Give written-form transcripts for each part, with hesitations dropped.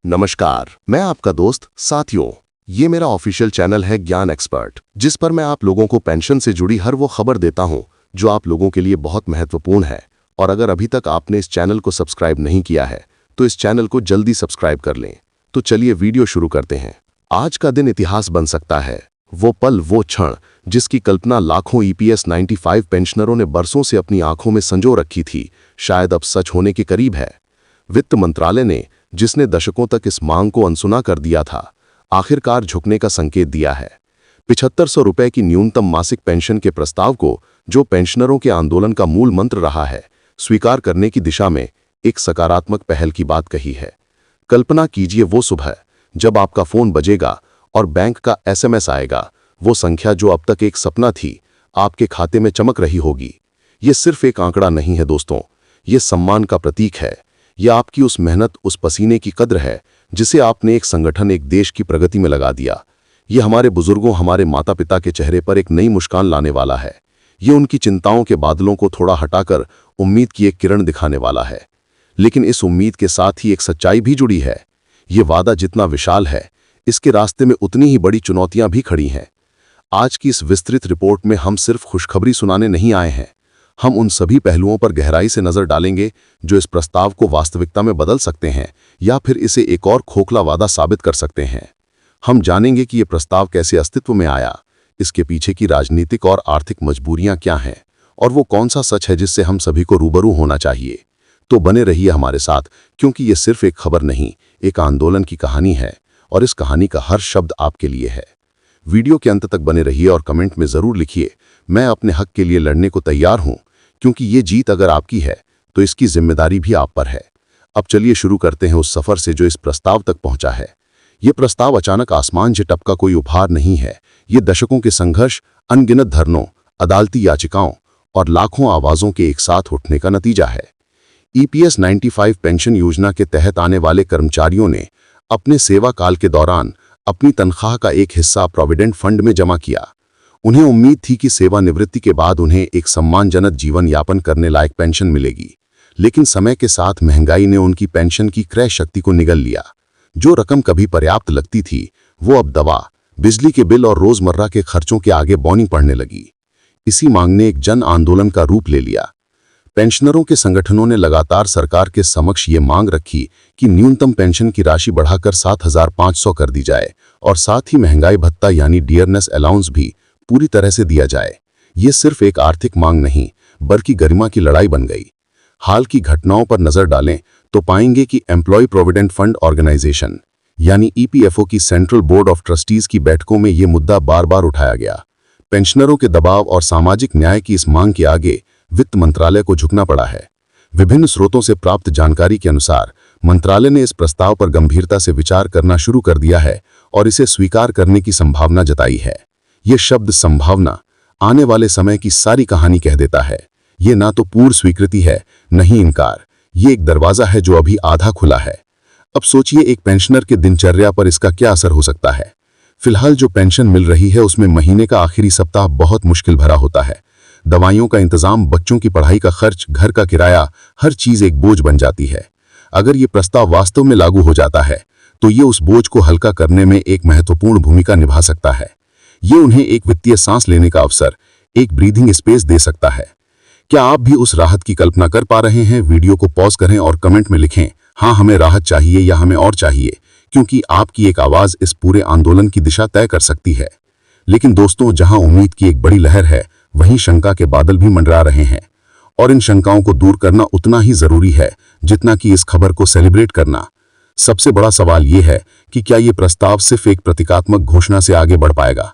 नमस्कार, मैं आपका दोस्त साथियों। ये मेरा ऑफिशियल चैनल है ज्ञान एक्सपर्ट, जिस पर मैं आप लोगों को पेंशन से जुड़ी हर वो खबर देता हूं जो आप लोगों के लिए बहुत महत्वपूर्ण है। और अगर अभी तक आपने इस चैनल को सब्सक्राइब नहीं किया है तो इस चैनल को जल्दी सब्सक्राइब कर लें। तो चलिए वीडियो शुरू करते हैं। आज का दिन इतिहास बन सकता है, वो पल, वो क्षण जिसकी कल्पना लाखों EPS 95 पेंशनरों ने बरसों से अपनी आंखों में संजो रखी थी, शायद अब सच होने के करीब है। वित्त मंत्रालय ने, जिसने दशकों तक इस मांग को अनसुना कर दिया था, आखिरकार झुकने का संकेत दिया है। 7500 रुपए की न्यूनतम मासिक पेंशन के प्रस्ताव को, जो पेंशनरों के आंदोलन का मूल मंत्र रहा है, स्वीकार करने की दिशा में एक सकारात्मक पहल की बात कही है। कल्पना कीजिए वो सुबह जब आपका फोन बजेगा और बैंक का SMS आएगा, वो संख्या जो अब तक एक सपना थी आपके खाते में चमक रही होगी। ये सिर्फ एक आंकड़ा नहीं है दोस्तों, ये सम्मान का प्रतीक है। यह आपकी उस मेहनत, उस पसीने की कद्र है जिसे आपने एक संगठन, एक देश की प्रगति में लगा दिया। ये हमारे बुजुर्गों, हमारे माता पिता के चेहरे पर एक नई मुस्कान लाने वाला है। ये उनकी चिंताओं के बादलों को थोड़ा हटाकर उम्मीद की एक किरण दिखाने वाला है। लेकिन इस उम्मीद के साथ ही एक सच्चाई भी जुड़ी है। ये वादा जितना विशाल है, इसके रास्ते में उतनी ही बड़ी चुनौतियां भी खड़ी हैं। आज की इस विस्तृत रिपोर्ट में हम सिर्फ खुशखबरी सुनाने नहीं आए हैं, हम उन सभी पहलुओं पर गहराई से नजर डालेंगे जो इस प्रस्ताव को वास्तविकता में बदल सकते हैं या फिर इसे एक और खोखला वादा साबित कर सकते हैं। हम जानेंगे कि यह प्रस्ताव कैसे अस्तित्व में आया, इसके पीछे की राजनीतिक और आर्थिक मजबूरियां क्या हैं, और वो कौन सा सच है जिससे हम सभी को रूबरू होना चाहिए। तो बने रहिए हमारे साथ, क्योंकि ये सिर्फ एक खबर नहीं, एक आंदोलन की कहानी है, और इस कहानी का हर शब्द आपके लिए है। वीडियो के अंत तक बने रहिए और कमेंट में जरूर लिखिए, मैं अपने हक के लिए लड़ने को तैयार हूं, क्योंकि ये जीत अगर आपकी है तो इसकी जिम्मेदारी भी आप पर है। अब चलिए शुरू करते हैं उस सफर से जो इस प्रस्ताव तक पहुंचा है। ये प्रस्ताव अचानक आसमान से टपका कोई उपहार नहीं है। ये दशकों के संघर्ष, अनगिनत धरनों, अदालती याचिकाओं और लाखों आवाजों के एक साथ उठने का नतीजा है। EPS 95 पेंशन योजना के तहत आने वाले कर्मचारियों ने अपने सेवा काल के दौरान अपनी तनख्वाह का एक हिस्सा प्रोविडेंट फंड में जमा किया। उन्हें उम्मीद थी कि सेवानिवृत्ति के बाद उन्हें एक सम्मानजनक जीवन यापन करने लायक पेंशन मिलेगी। लेकिन समय के साथ महंगाई ने उनकी पेंशन की क्रय शक्ति को निगल लिया। जो रकम कभी पर्याप्त लगती थी, वो अब दवा, बिजली के बिल और रोजमर्रा के खर्चों के आगे बौनी पड़ने लगी। इसी मांग ने एक जन आंदोलन का रूप ले लिया। पेंशनरों के संगठनों ने लगातार सरकार के समक्ष ये मांग रखी कि न्यूनतम पेंशन की राशि बढ़ाकर 7500 कर दी जाए और साथ ही महंगाई भत्ता यानी डियरनेस अलाउंस भी पूरी तरह से दिया जाए। ये सिर्फ एक आर्थिक मांग नहीं, बल्कि गरिमा की लड़ाई बन गई। हाल की घटनाओं पर नजर डालें तो पाएंगे कि एम्प्लॉय प्रोविडेंट फंड ऑर्गेनाइजेशन यानी EPFO की सेंट्रल बोर्ड ऑफ ट्रस्टीज की बैठकों में ये मुद्दा बार बार उठाया गया। पेंशनरों के दबाव और सामाजिक न्याय की इस मांग के आगे वित्त मंत्रालय को झुकना पड़ा है। विभिन्न स्रोतों से प्राप्त जानकारी के अनुसार मंत्रालय ने इस प्रस्ताव पर गंभीरता से विचार करना शुरू कर दिया है और इसे स्वीकार करने की संभावना जताई है। ये शब्द संभावना आने वाले समय की सारी कहानी कह देता है। ये ना तो पूर्ण स्वीकृति है, नहीं इनकार। ये एक दरवाजा है जो अभी आधा खुला है। अब सोचिए एक पेंशनर के दिनचर्या पर इसका क्या असर हो सकता है। फिलहाल जो पेंशन मिल रही है उसमें महीने का आखिरी सप्ताह बहुत मुश्किल भरा होता है। दवाइयों का इंतजाम, बच्चों की पढ़ाई का खर्च, घर का किराया, हर चीज एक बोझ बन जाती है। अगर ये प्रस्ताव वास्तव में लागू हो जाता है तो ये उस बोझ को हल्का करने में एक महत्वपूर्ण भूमिका निभा सकता है। ये उन्हें एक वित्तीय सांस लेने का अवसर, एक ब्रीदिंग स्पेस दे सकता है। क्या आप भी उस राहत की कल्पना कर पा रहे हैं? वीडियो को पॉज करें और कमेंट में लिखें, हाँ हमें राहत चाहिए या हमें और चाहिए, क्योंकि आपकी एक आवाज इस पूरे आंदोलन की दिशा तय कर सकती है। लेकिन दोस्तों, जहां उम्मीद की एक बड़ी लहर है, वहीं शंका के बादल भी मंडरा रहे हैं। और इन शंकाओं को दूर करना उतना ही जरूरी है जितना कि इस खबर को सेलिब्रेट करना। सबसे बड़ा सवाल यह है कि क्या ये प्रस्ताव सिर्फ एक प्रतीकात्मक घोषणा से आगे बढ़ पाएगा।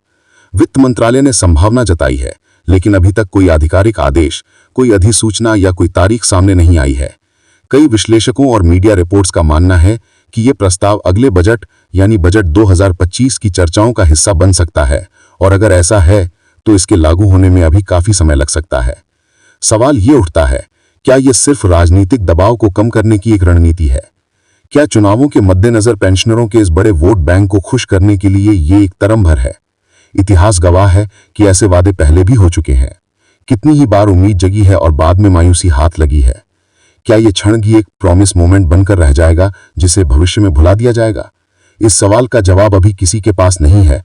वित्त मंत्रालय ने संभावना जताई है, लेकिन अभी तक कोई आधिकारिक आदेश, कोई अधिसूचना या कोई तारीख सामने नहीं आई है। कई विश्लेषकों और मीडिया रिपोर्ट्स का मानना है कि ये प्रस्ताव अगले बजट यानी बजट 2025 की चर्चाओं का हिस्सा बन सकता है, और अगर ऐसा है तो इसके लागू होने में अभी काफी समय लग सकता है। सवाल ये उठता है, क्या ये सिर्फ राजनीतिक दबाव को कम करने की एक रणनीति है? क्या चुनावों के मद्देनजर पेंशनरों के इस बड़े वोट बैंक को खुश करने के लिए ये एक तरंग भर है? इतिहास गवाह है कि ऐसे वादे पहले भी हो चुके हैं। कितनी ही बार उम्मीद जगी है और बाद में मायूसी हाथ लगी है। क्या ये क्षण भी एक प्रॉमिस मोमेंट बनकर रह जाएगा जिसे भविष्य में भुला दिया जाएगा? इस सवाल का जवाब अभी किसी के पास नहीं है,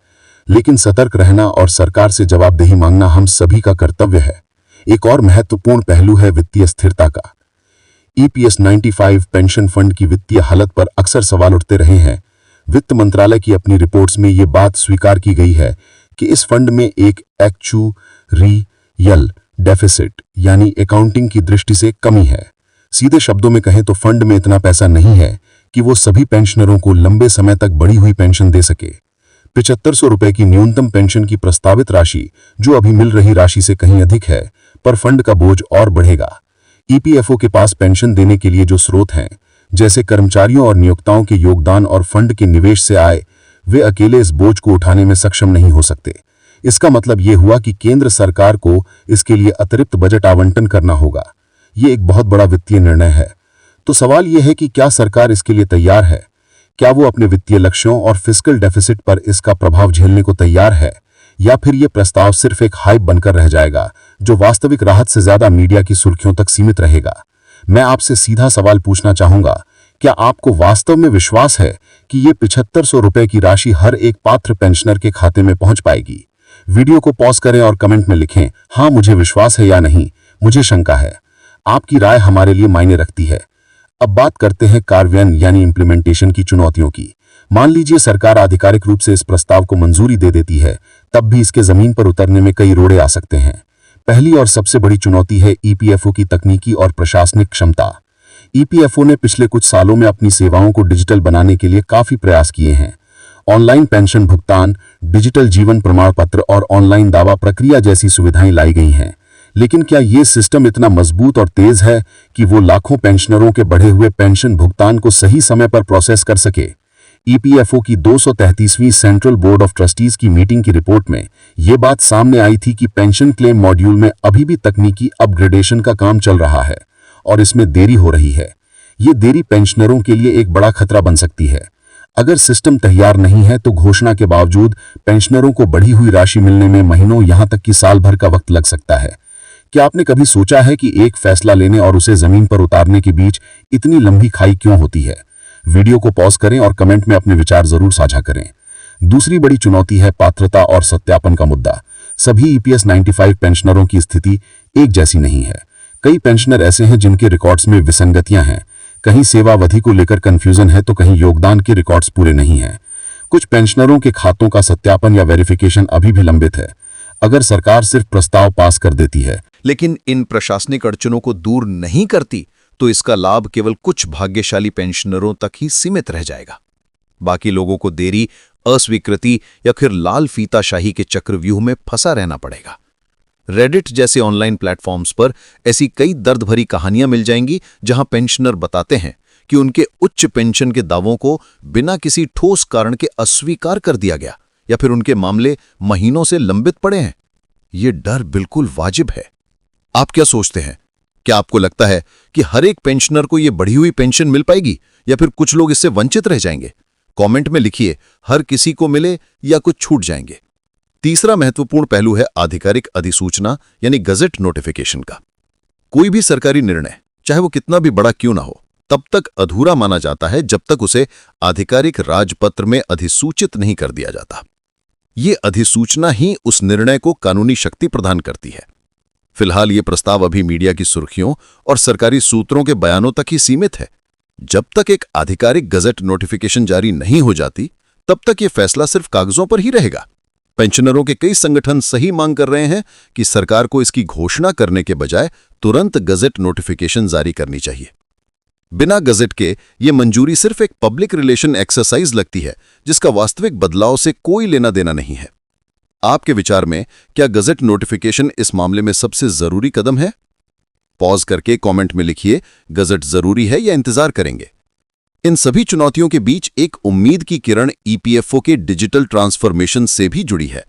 लेकिन सतर्क रहना और सरकार से जवाबदेही मांगना हम सभी का कर्तव्य है। एक और महत्वपूर्ण पहलू है वित्तीय स्थिरता का। EPS 95 पेंशन फंड की वित्तीय हालत पर अक्सर सवाल उठते रहे हैं। वित्त मंत्रालय की अपनी रिपोर्ट्स में ये बात स्वीकार की गई है कि इस फंड में एक एक्चुरियल डेफिसिट यानी अकाउंटिंग की दृष्टि से कमी है। सीधे शब्दों में कहें तो फंड में इतना पैसा नहीं है कि वो सभी पेंशनरों को लंबे समय तक बढ़ी हुई पेंशन दे सके। 7500 रुपए की न्यूनतम पेंशन की प्रस्तावित राशि जो अभी मिल रही राशि से कहीं अधिक है, पर फंड का बोझ और बढ़ेगा। EPFO के पास पेंशन देने के लिए जो स्रोत हैं, जैसे कर्मचारियों और नियोक्ताओं के योगदान और फंड के निवेश से आए, वे अकेले इस बोझ को उठाने में सक्षम नहीं हो सकते। इसका मतलब ये हुआ कि केंद्र सरकार को इसके लिए अतिरिक्त बजट आवंटन करना होगा। ये एक बहुत बड़ा वित्तीय निर्णय है। तो सवाल यह है कि क्या सरकार इसके लिए तैयार है? क्या वो अपने वित्तीय लक्ष्यों और फिस्कल डेफिसिट पर इसका प्रभाव झेलने को तैयार है, या फिर यह प्रस्ताव सिर्फ एक हाइप बनकर रह जाएगा जो वास्तविक राहत से ज्यादा मीडिया की सुर्खियों तक सीमित रहेगा? मैं आपसे सीधा सवाल पूछना चाहूंगा, क्या आपको वास्तव में विश्वास है कि ये 7500 रुपए की राशि हर एक पात्र पेंशनर के खाते में पहुंच पाएगी? वीडियो को पॉज करें और कमेंट में लिखें, हाँ मुझे विश्वास है या नहीं, मुझे शंका है। आपकी राय हमारे लिए मायने रखती है। अब बात करते हैं कार्यान्वयन यानी इंप्लीमेंटेशन की चुनौतियों की। मान लीजिए सरकार आधिकारिक रूप से इस प्रस्ताव को मंजूरी दे देती है, तब भी इसके जमीन पर उतरने में कई रोड़े आ सकते हैं। पहली और सबसे बड़ी चुनौती है EPFO की तकनीकी और प्रशासनिक क्षमता। EPFO ने पिछले कुछ सालों में अपनी सेवाओं को डिजिटल बनाने के लिए काफी प्रयास किए हैं। ऑनलाइन पेंशन भुगतान, डिजिटल जीवन प्रमाण पत्र और ऑनलाइन दावा प्रक्रिया जैसी सुविधाएं लाई गई हैं। लेकिन क्या ये सिस्टम इतना मजबूत और तेज है कि वो लाखों पेंशनरों के बढ़े हुए पेंशन भुगतान को सही समय पर प्रोसेस कर सके? EPFO की 233वीं सेंट्रल बोर्ड ऑफ ट्रस्टीज की मीटिंग की रिपोर्ट में ये बात सामने आई थी कि पेंशन क्लेम मॉड्यूल में अभी भी तकनीकी अपग्रेडेशन का काम चल रहा है और इसमें देरी हो रही है। ये देरी पेंशनरों के लिए एक बड़ा खतरा बन सकती है। अगर सिस्टम तैयार नहीं है तो घोषणा के बावजूद पेंशनरों को बढ़ी हुई राशि मिलने में महीनों यहां तक कि साल भर का वक्त लग सकता है। क्या आपने कभी सोचा है कि एक फैसला लेने और उसे जमीन पर उतारने के बीच इतनी लंबी खाई क्यों होती है? वीडियो को पॉज करें और कमेंट में अपने विचार जरूर साझा करें। दूसरी बड़ी चुनौती है पात्रता और सत्यापन का मुद्दा। सभी EPS 95 पेंशनरों की स्थिति एक जैसी नहीं है। कई पेंशनर ऐसे हैं जिनके रिकॉर्ड्स में विसंगतियां हैं। कहीं सेवावधि को लेकर कंफ्यूजन है तो कहीं योगदान के रिकॉर्ड्स पूरे नहीं हैं। कुछ पेंशनरों के खातों का सत्यापन या वेरिफिकेशन अभी भी लंबित है। अगर सरकार सिर्फ प्रस्ताव पास कर देती है लेकिन इन प्रशासनिक अड़चनों को दूर नहीं करती, तो इसका लाभ केवल कुछ भाग्यशाली पेंशनरों तक ही सीमित रह जाएगा। बाकी लोगों को देरी, अस्वीकृति या फिर लाल फीताशाही के चक्रव्यूह में फंसा रहना पड़ेगा। रेडिट जैसे ऑनलाइन प्लेटफॉर्म्स पर ऐसी कई दर्द भरी कहानियां मिल जाएंगी जहां पेंशनर बताते हैं कि उनके उच्च पेंशन के दावों को बिना किसी ठोस कारण के अस्वीकार कर दिया गया या फिर उनके मामले महीनों से लंबित पड़े हैं। ये डर बिल्कुल वाजिब है। आप क्या सोचते हैं? क्या आपको लगता है कि हर एक पेंशनर को यह बढ़ी हुई पेंशन मिल पाएगी या फिर कुछ लोग इससे वंचित रह जाएंगे? कमेंट में लिखिए, हर किसी को मिले या कुछ छूट जाएंगे। तीसरा महत्वपूर्ण पहलू है आधिकारिक अधिसूचना यानी गजट नोटिफिकेशन का। कोई भी सरकारी निर्णय, चाहे वो कितना भी बड़ा क्यों ना हो, तब तक अधूरा माना जाता है जब तक उसे आधिकारिक राजपत्र में अधिसूचित नहीं कर दिया जाता। ये अधिसूचना ही उस निर्णय को कानूनी शक्ति प्रदान करती है। फिलहाल ये प्रस्ताव अभी मीडिया की सुर्खियों और सरकारी सूत्रों के बयानों तक ही सीमित है। जब तक एक आधिकारिक गजट नोटिफिकेशन जारी नहीं हो जाती, तब तक ये फैसला सिर्फ कागजों पर ही रहेगा। पेंशनरों के कई संगठन सही मांग कर रहे हैं कि सरकार को इसकी घोषणा करने के बजाय तुरंत गजट नोटिफिकेशन जारी करनी चाहिए। बिना गजट के ये मंजूरी सिर्फ एक पब्लिक रिलेशन एक्सरसाइज लगती है जिसका वास्तविक बदलाव से कोई लेना देना नहीं है। आपके विचार में क्या गजट नोटिफिकेशन इस मामले में सबसे जरूरी कदम है? पॉज करके कमेंट में लिखिए, गजट जरूरी है या इंतजार करेंगे? इन सभी चुनौतियों के बीच एक उम्मीद की किरण EPFO के डिजिटल ट्रांसफॉर्मेशन से भी जुड़ी है।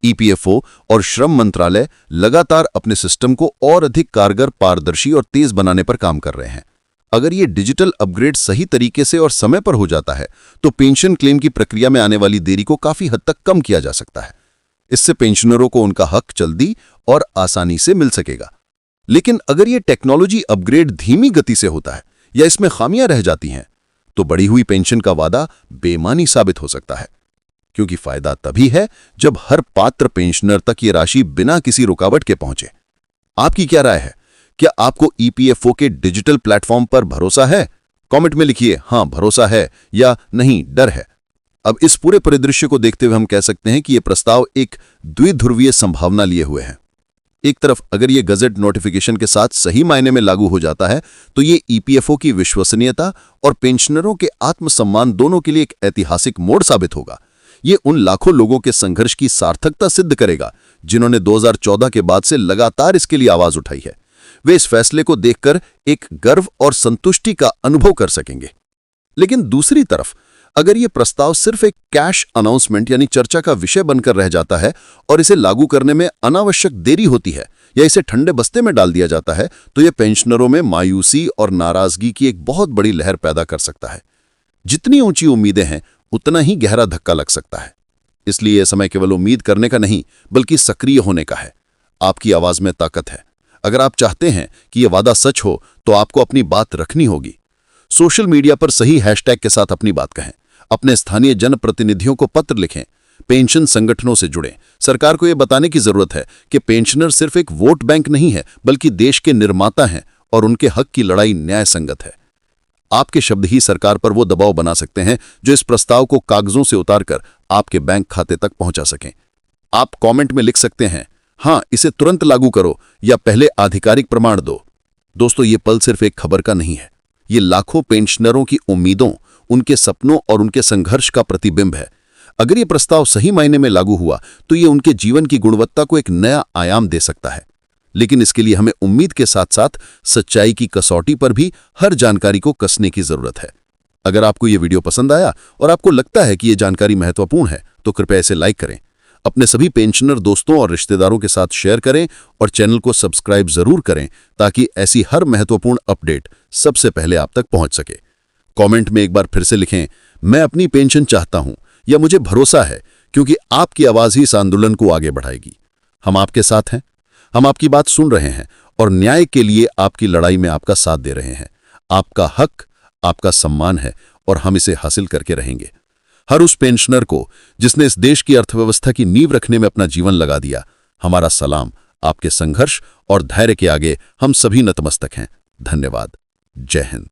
EPFO और श्रम मंत्रालय लगातार अपने सिस्टम को और अधिक कारगर, पारदर्शी और तेज बनाने पर काम कर रहे हैं। अगर ये डिजिटल अपग्रेड सही तरीके से और समय पर हो जाता है तो पेंशन क्लेम की प्रक्रिया में आने वाली देरी को काफी हद तक कम किया जा सकता है। इससे पेंशनरों को उनका हक जल्दी और आसानी से मिल सकेगा। लेकिन अगर ये टेक्नोलॉजी अपग्रेड धीमी गति से होता है या इसमें खामियां रह जाती हैं, तो बढ़ी हुई पेंशन का वादा बेमानी साबित हो सकता है, क्योंकि फायदा तभी है जब हर पात्र पेंशनर तक ये राशि बिना किसी रुकावट के पहुंचे। आपकी क्या राय है? क्या आपको ईपीएफओ के डिजिटल प्लेटफॉर्म पर भरोसा है? कमेंट में लिखिए हां भरोसा है या नहीं डर है। अब इस पूरे परिदृश्य को देखते हुए हम कह सकते हैं कि यह प्रस्ताव एक द्विध्रुवीय संभावना लिए हुए है। एक तरफ अगर ये गजट नोटिफिकेशन के साथ सही मायने में लागू हो जाता है तो ये ईपीएफओ की विश्वसनीयता और पेंशनरों के आत्मसम्मान दोनों के लिए एक ऐतिहासिक मोड़ साबित होगा। ये उन लाखों लोगों के संघर्ष की सार्थकता सिद्ध करेगा जिन्होंने 2014 के बाद से लगातार इसके लिए आवाज उठाई है। वे इस फैसले को देखकर एक गर्व और संतुष्टि का अनुभव कर सकेंगे। लेकिन दूसरी तरफ अगर ये प्रस्ताव सिर्फ एक कैश अनाउंसमेंट यानी चर्चा का विषय बनकर रह जाता है और इसे लागू करने में अनावश्यक देरी होती है या इसे ठंडे बस्ते में डाल दिया जाता है, तो ये पेंशनरों में मायूसी और नाराजगी की एक बहुत बड़ी लहर पैदा कर सकता है। जितनी ऊंची उम्मीदें हैं उतना ही गहरा धक्का लग सकता है। इसलिए यह समय केवल उम्मीद करने का नहीं बल्कि सक्रिय होने का है। आपकी आवाज में ताकत है। अगर आप चाहते हैं कि यह वादा सच हो तो आपको अपनी बात रखनी होगी। सोशल मीडिया पर सही हैशटैग के साथ अपनी बात कहें, अपने स्थानीय जनप्रतिनिधियों को पत्र लिखें, पेंशन संगठनों से जुड़ें। सरकार को यह बताने की जरूरत है कि पेंशनर सिर्फ एक वोट बैंक नहीं है बल्कि देश के निर्माता हैं और उनके हक की लड़ाई न्याय संगत है। आपके शब्द ही सरकार पर वो दबाव बना सकते हैं जो इस प्रस्ताव को कागजों से उतारकर आपके बैंक खाते तक पहुंचा सकें। आप कमेंट में लिख सकते हैं हां इसे तुरंत लागू करो या पहले आधिकारिक प्रमाण दो। दोस्तों, ये पल सिर्फ एक खबर का नहीं है, ये लाखों पेंशनरों की उम्मीदों, उनके सपनों और उनके संघर्ष का प्रतिबिंब है। अगर ये प्रस्ताव सही मायने में लागू हुआ तो ये उनके जीवन की गुणवत्ता को एक नया आयाम दे सकता है। लेकिन इसके लिए हमें उम्मीद के साथ साथ सच्चाई की कसौटी पर भी हर जानकारी को कसने की जरूरत है। अगर आपको ये वीडियो पसंद आया और आपको लगता है कि ये जानकारी महत्वपूर्ण है तो कृपया इसे लाइक करें, अपने सभी पेंशनर दोस्तों और रिश्तेदारों के साथ शेयर करें और चैनल को सब्सक्राइब जरूर करें ताकि ऐसी हर महत्वपूर्ण अपडेट सबसे पहले आप तक पहुंच सके। कमेंट में एक बार फिर से लिखें, मैं अपनी पेंशन चाहता हूं या मुझे भरोसा है, क्योंकि आपकी आवाज ही इस आंदोलन को आगे बढ़ाएगी। हम आपके साथ हैं, हम आपकी बात सुन रहे हैं और न्याय के लिए आपकी लड़ाई में आपका साथ दे रहे हैं। आपका हक, आपका सम्मान है और हम इसे हासिल करके रहेंगे। हर उस पेंशनर को जिसने इस देश की अर्थव्यवस्था की नींव रखने में अपना जीवन लगा दिया, हमारा सलाम। आपके संघर्ष और धैर्य के आगे हम सभी नतमस्तक हैं। धन्यवाद। जय हिंद।